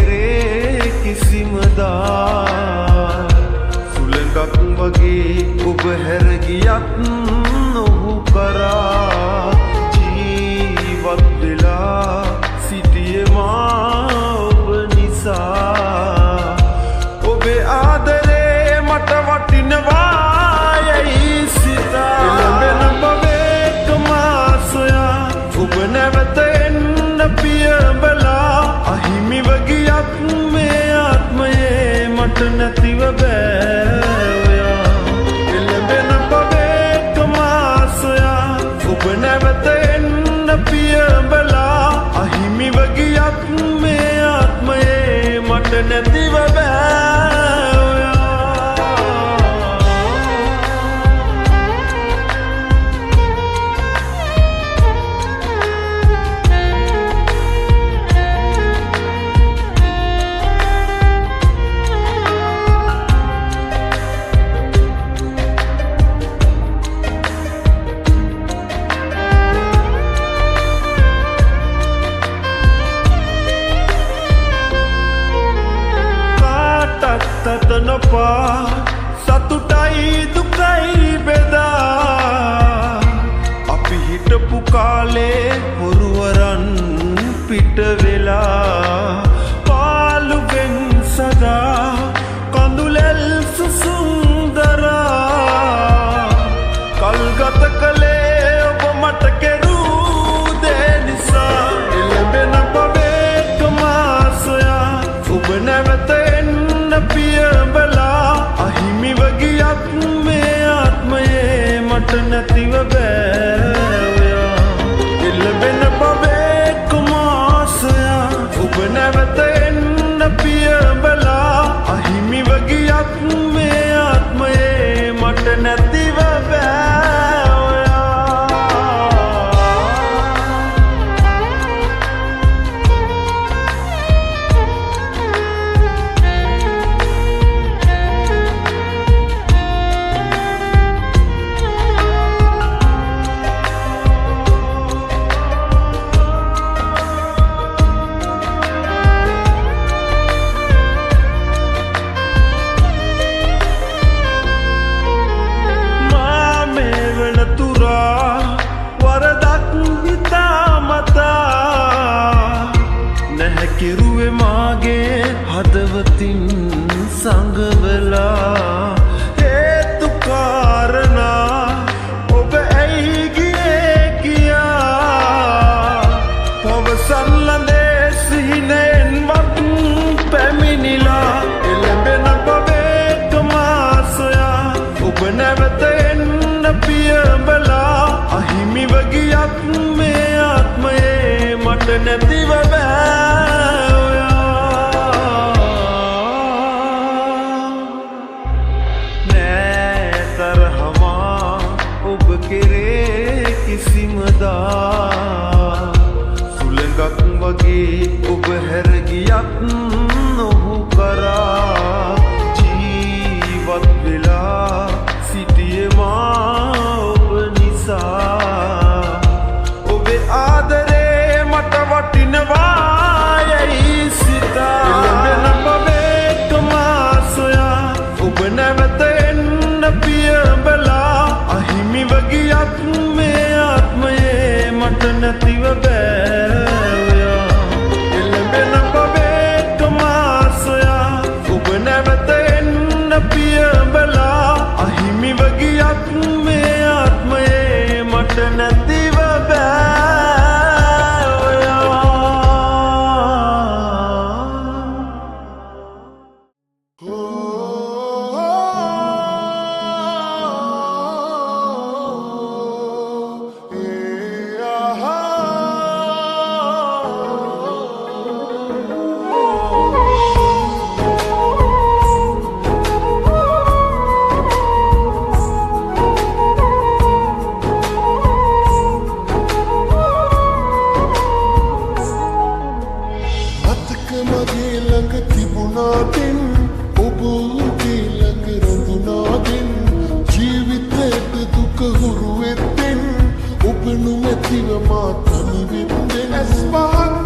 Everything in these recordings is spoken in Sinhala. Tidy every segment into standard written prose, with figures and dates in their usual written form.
කෙරේ කිසිම දා සුළඟක් වගේ ඔබ හැර ගියත් නොහු කරා ජීවත් වෙලා සිටියේ මා ඔබ නිසා ඔබේ ආදරේ මට වටිනවා යයි සිතා එළඹෙන බවේක මා සොයා ඔබ නැවත එන්න පියඹලා අහිමිව ගියත් මේ ආත්මයේ මට නැතිව බෑ ඔයා එළඹෙන බවේක මා සොයා ඔබ නැවත එන්න පියඹලා අහිමිව ගියත් මේ ආත්මයේ මට නැතිව බෑ ඔයා තතනපා සතුටයි දුකයි බෙදා අපි හිටපු කාලේ හොරුවරන් පිට වෙලා පාළුවෙන් සදා කඳුලෙල් සුසුන්දරා කල්ගත කළේ ඔබ මට කෙරූ දේ නිසා එළඹෙන බවේක මා සොයා ඔබ නැවත පියඹලා අහිමිව ගියත් මේ ආත්මයේ මට නැතිව බෑ ඔයා එළඹෙන බවේක මා සොයා ඔබ නැවත එන්න පියඹලා අහිමිව ගියත් මේ ආත්මයේ මට නැතිව බෑ කිරුවේ මාගේ හදවතින් සංගවලා හේතු කාරණා ඔබ ඇයි ගියේ කියා පවසන් ලඳේ සිහිනෙන් වත් පැමිණිලා එළඹෙන බවේක මා සොයා ඔබ නැවත එන්න පියඹලා අහිමිව ගියත් මේ ආත්මයේ මට නැතිව බෑ කිසිම දා සුළඟක් වගේ ඔබ හැර ගියත් නොහු කරා ජීවත් වෙලා සිටියේ මා ඔබ නිසා ඔබේ ආදරේ මට වටිනවා යයි සිතා එළඹෙන බවේක මා සොයා ඔබ නැවත එන්න පියඹලා අහිමිව ගියත් මේ ආත්මයේ මට නැතිව බෑ ඔයා එළඹෙන බවේක මා සොයා ඔබ නැවත එන්න පියඹලා අහිමිව ගියත් මේ ආත්මයේ මට නැතිව බෑ ඔයා As far as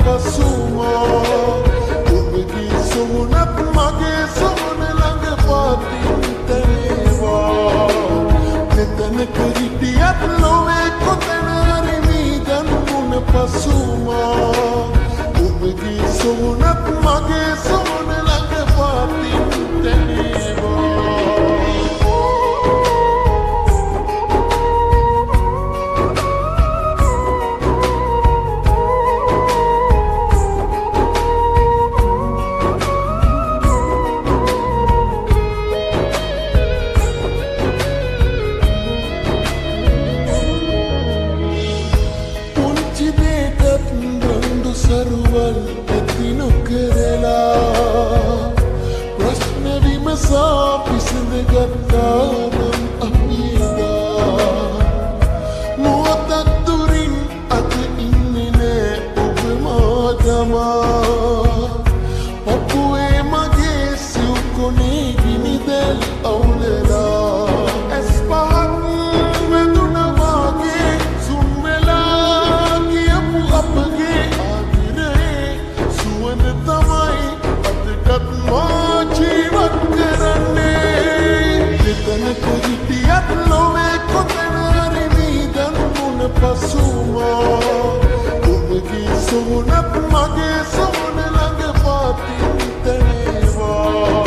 පසුමා ඔබගේ සොමුණක් මගේ සොමුණ ළඟ පාතින් තැනේවා මෙතනක හිටියත් ලොවේ කොතැන හරි මීදන් මුණ පසුමා ඔබගේ සොමුණක් මගේ සොමුණ ළඟ පාතින් තැනේවා සරුවල් ඇති නොකරලා ප්‍රශ්න විමසා විසඳගත්තා නම් අපිලා මොහොතක් දුරින් අද ඉන්නේ නෑ ඔබ මා තමා පපුවේ මගේ සිව් කොනේ ගිනි දැල් අවුලලා ඇස් පහක් වැදුනා වගේ සුන් වෙලා කියපු අපගේ ජීවත් කරන්නේ මෙතනක හිටියත් ලොවේ කොතැන හරි මීදන් මුණ පසුමා ඔබගේ සොමුණක් මගේ සොමුණ ළඟ පාතින් තැනේවා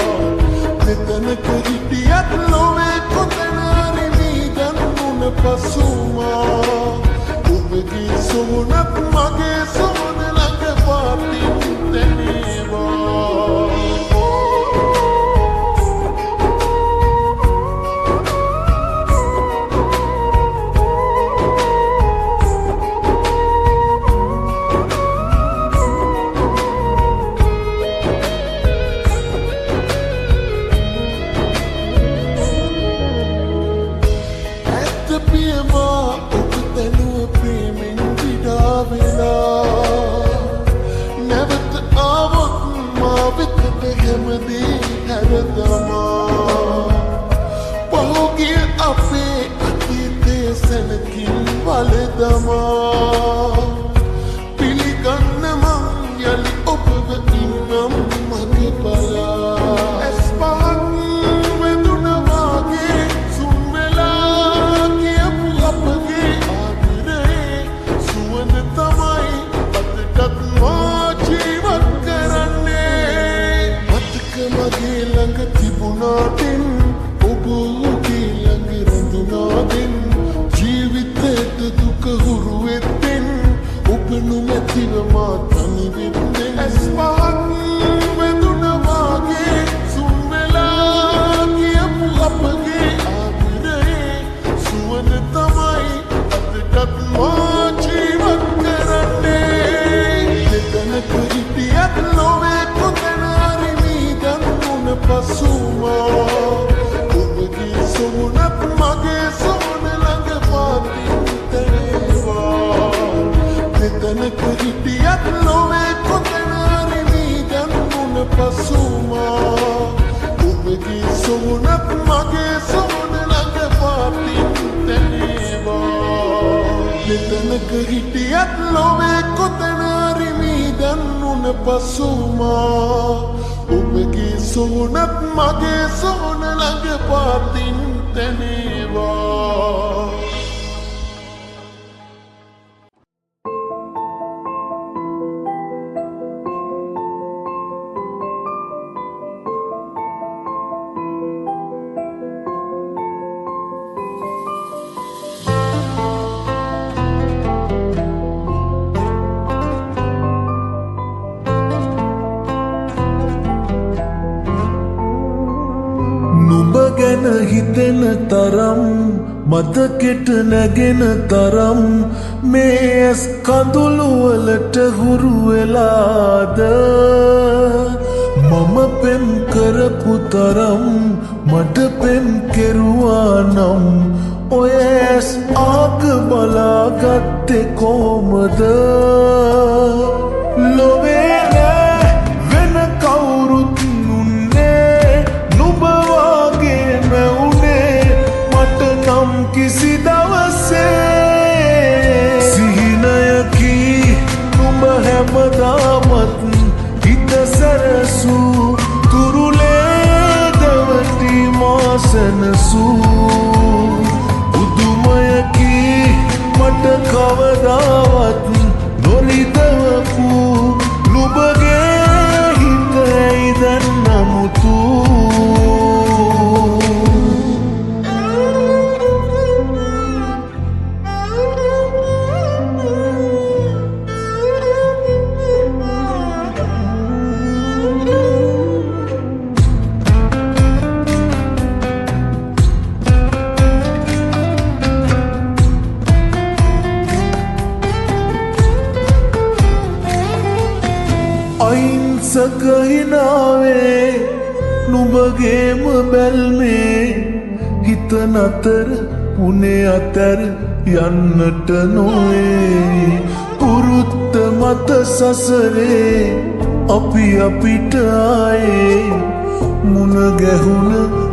මෙතනක හිටියත් ලොවේ කොතැන හරි මීදන් මුණ පසුමා ඔබගේ සොමුණක් මගේ සොමුණ ළඟ පාතින් තැනේවා පහුගිය අපේ අතීතයේ සැනකින් වලදමා පිළිගන්න මං යලි ඔබව ඉන්නම් මගේ බලා ඇස් පහක් වැදුනා වගේ සුන් වෙලා කියපු අපගේ ආදරේ සුවඳ තමයි අදටත් මා ජීවත් කරන්නේ මතක මගේ ළඟ තිබුණාටින් ඔබ ඔහුගේ ළඟ රැඳුනාදෙන් ජීවිතයට දුක හුරු වෙත්තෙන් ඔබ නොමැතිව මා තනි වෙන්නේ ඇස් පහක් වැදුනා වගේ සුන් වෙලා කියපු අපගේ ආදරේ සුවඳ තමයි අදටත් මා ජීවත් කරන්නේ මෙතනක හිටියත් ලොවේ කොතැන හරි මීදන් මුණ පසුමා ඔබගේ සොමුණක් මගේ සොමුණ ළඟ පාතින් තැනේවා මෙතනක හිටියත් ලොවේ කොතැන හරි මීදන් මුණ පසුමා ඔබගේ සොමුණක් මගේ සොමුණ ළඟ පාතින් තැනේවා මෙතනක හිටියත් ලොවේ කොතැන හරි මීදන් මුණ පසුමා ඔබගේ සොමුණක් මගේ සොමුණ ළඟ පාතින් තැනේවා ගැන හිතෙන තරම් මතකෙට නැගෙන තරම් මේ ඇස් කඳුළු වලට හුරු වෙලාද මම පෙම් කරපු තරම් මට පෙම් කෙරුවා නම් ඔය ඇස් ආක බලාගත්තේ කොහොමද ලොවේ නෑ වෙන කවුරුත් කිසි දවසේ සිහිනයකි නුඹ හැමදා කවදාවත් හිත සැරසූ තුරුලේ දවටි මාසනසූ පුදුමයකි මට කවදාවත් නොරිදවපු නුඹගේ හිත ඇයි දැන් නමුතු අහිංසක හිනාවේ නුඹගේම බැල්මේ හිත නතර උනේ අතර යන්නට නොවේ පුරුත්ත මත සසරේ අපි අපිට ආයේ මුණ ගැහුණ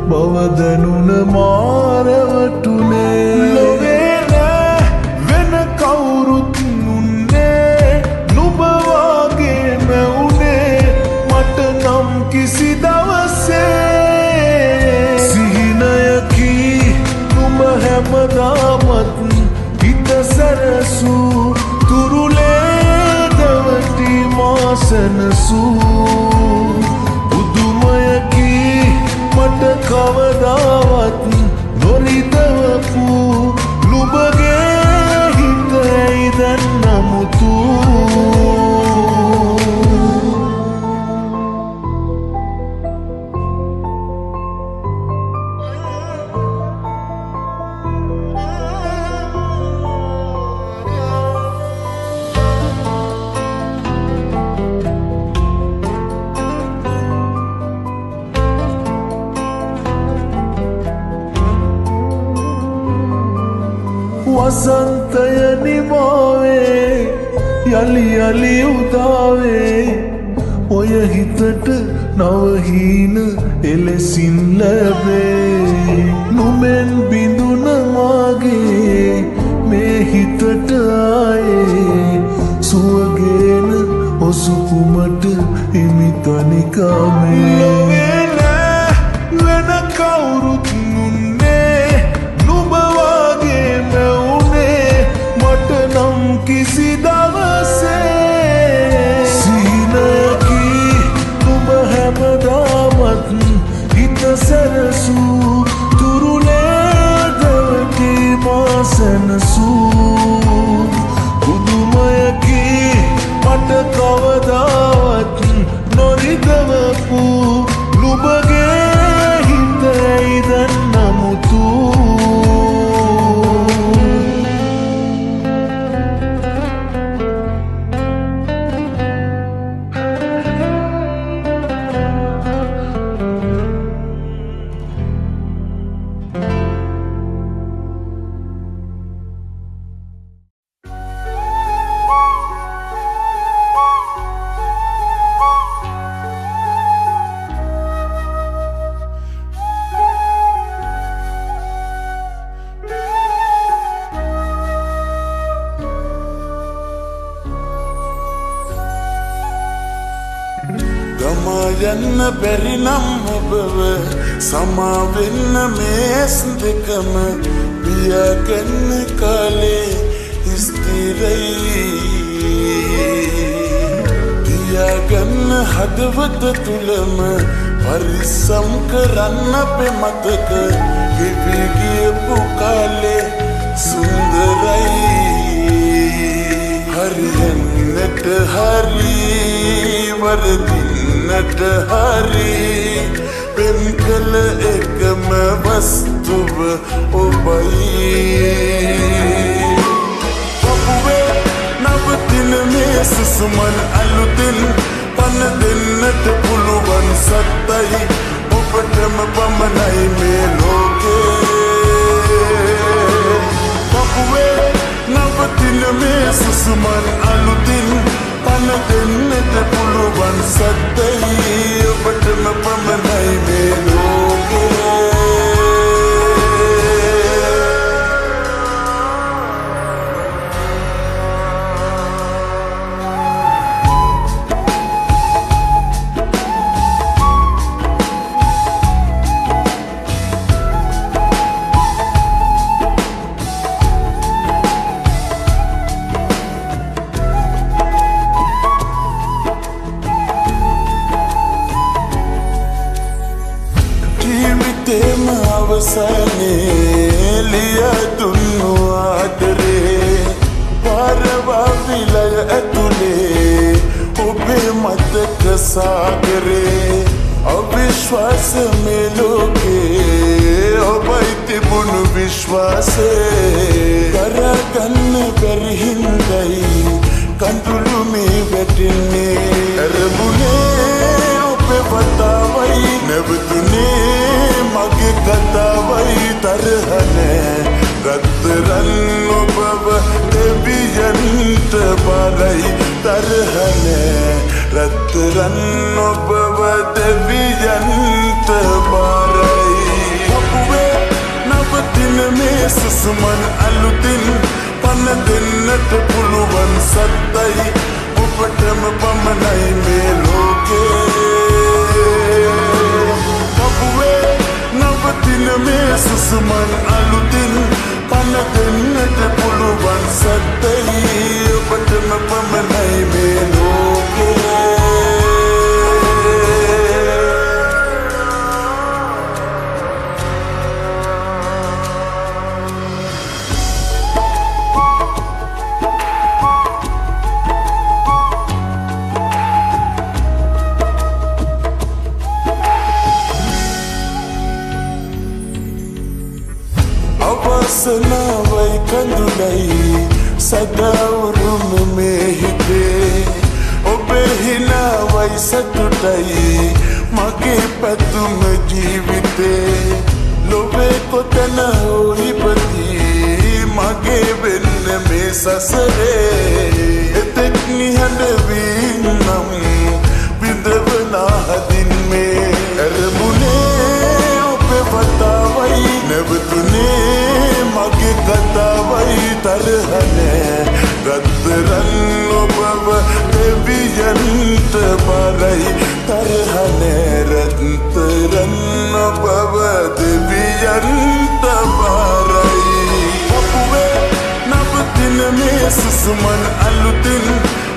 බව දැනුණ මාරවටුනේ ලොවේ නෑ වෙන කවුරුත් කිසි දවසේ සිහිනයකි නුඹ හැමදාමත් හිත සැරසූ තුරුලේ දවටි මාසනසූ පුදුමයකි මට කවදාවත් නොරිදවපු නුඹගේ හිත ඇයි දැන් නමුතු වසන්තය නිමාවේ යලි යලි උදාවේ ඔය හිතට නවහීන එලෙසින් ලැබේ නුමෙන් බිඳුන මාගේ මේ හිතට ආයේ සුවගේන ඔසුකුමට එමි තනිකාමේ වෙන කවුරුත් කිසි දවසේ සිහිනයකි නුඹ හැමදාමත් හිත සැරසූ තුරුලේ දවටි මාසනසූ පුදුමයකි මට කවදාවත් නොරිදවපු නුඹගේ හිත ඇයි දැන් නමුතු යන්න බැරි නම් ඔබව සමාවෙන්න මේස් දෙකම පියාගන්න කාලේ ස්ථිරයි පියාගන්න හදවත තුළම පරිස්සම් කරන්න අපේ මතක ගෙවි ගියපු කාලේ සුන්දරයි හරියන්නට හරි වරදින්නට හරි පෙම් කළ එකම වස්තුව ඔබයි ඔබේ නවතින මේ සුසුමන් අලුතින් පන දෙන්නට පුළුවන් සත්තයි ඔබටම පමණයි මේ ලෝකේ ඔබේ නවතින මේ සුසුමන් අලුතින් පන දෙන්නට පුළුවන් සත්තයි ඔබටම පමණයි මේ ලෝකේ අවසානයේ ලියදුන්නු ආදරේ පාරවා විලය ඇතුලේ ඔබේ මතක සාගරේ අවිශ්වාස මේ ලෝකේ ඔබයි තිබුණු විශ්වාසේ කරගන්න බැරි හින්දයි කඳුළු මේ වැටෙන්නේ අරමුණේ ඔබේ වතාවයි නැවතුනේ මගේ කතාවයි තරහනේ රත්තරන් ඔබව දෙවියන්ට බාරයි තරහනේ රත්තරන් ඔබව දෙවියන්ට බාරයි අපුවේ නවතින මේ සුසුමන් අලුතින් පන දෙන්නට පුළුවන් සත්තයි ඔබටම පමණයි මේ ලෝකේ අපුවේ නවතින මේ සුසුමන් අලුතින් පන දෙන්නට පුළුවන් සත්තයි ඔබටම පමණයි මේ ලෝකේ අවසනාවයි කඳුලයි සදාවුරුම මේ හිතේ ඔබේ හිනාවයි සතුටයි මගේ පැතුම ජීවිතේ ලොවේ කොතන හෝ ඉපදී මගේ වෙන්න මේ සසරේ එතෙක් නිහඬ වී නම් විඳවනා හදින් මේ අරමුණේ ඔබේ වතාවයි නැවතුනේ මගේ කතාවයි තරහනේ රත්තරන් ඔබව දෙවියන්ට බාරයි තරහනේ රත්තරන් ඔබව දෙවියන්ට බාරයි අපුවේ නවතින මේ සුසුමන් අලුතින්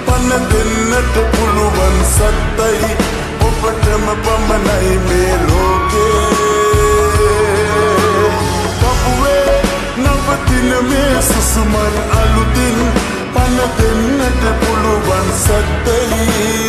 පන දෙන්නට පුළුවන් සත්තයි ඔබටම පමණයි මේ ලෝකේ නවතින මේ සුසුමන් අලුතින් පන දෙන්නට පුළුවන් සත්තයි